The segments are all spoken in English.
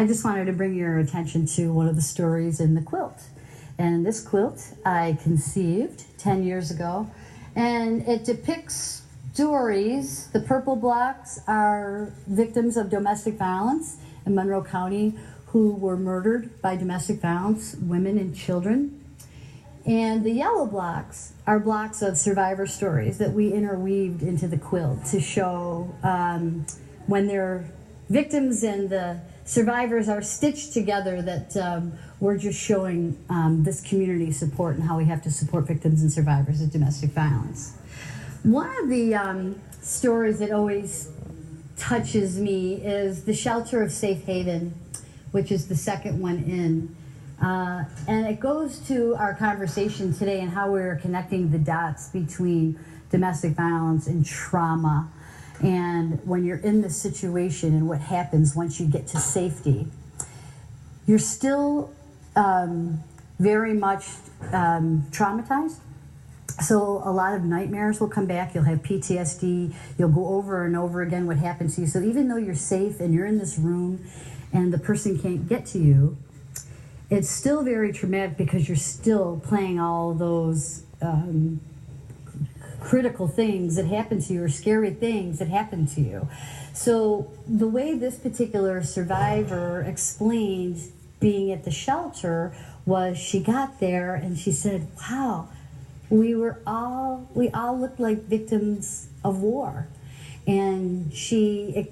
I just wanted to bring your attention to one of the stories in the quilt. And this quilt I conceived 10 years ago, and it depicts stories. The purple blocks are victims of domestic violence in Monroe County who were murdered by domestic violence, women and children. And the yellow blocks are blocks of survivor stories that we interweaved into the quilt to show when they're victims and the survivors are stitched together, that we're just showing this community support and how we have to support victims and survivors of domestic violence. One of the stories that always touches me is the Shelter of Safe Haven, which is the second one in. And it goes to our conversation today and how we're connecting the dots between domestic violence and trauma. And when you're in this situation and what happens once you get to safety, you're still very much traumatized. So a lot of nightmares will come back. You'll have PTSD. You'll go over and over again what happened to you. So even though you're safe and you're in this room and the person can't get to you, it's still very traumatic because you're still playing all those critical things that happen to you, or scary things that happen to you. So the way this particular survivor explained being at the shelter was she got there and she said, wow, we all looked like victims of war. And she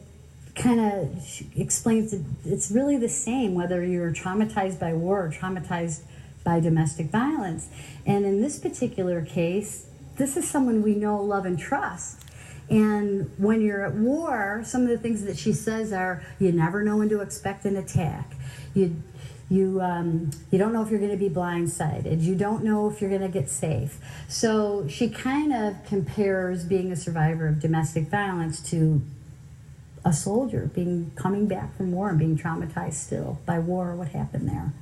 explains that it's really the same whether you're traumatized by war or traumatized by domestic violence. And in this particular case, this is someone we know, love, and trust. And when you're at war, some of the things that she says are, you never know when to expect an attack. You don't know if you're going to be blindsided. You don't know if you're going to get safe. So she kind of compares being a survivor of domestic violence to a soldier coming back from war and being traumatized still by war or what happened there.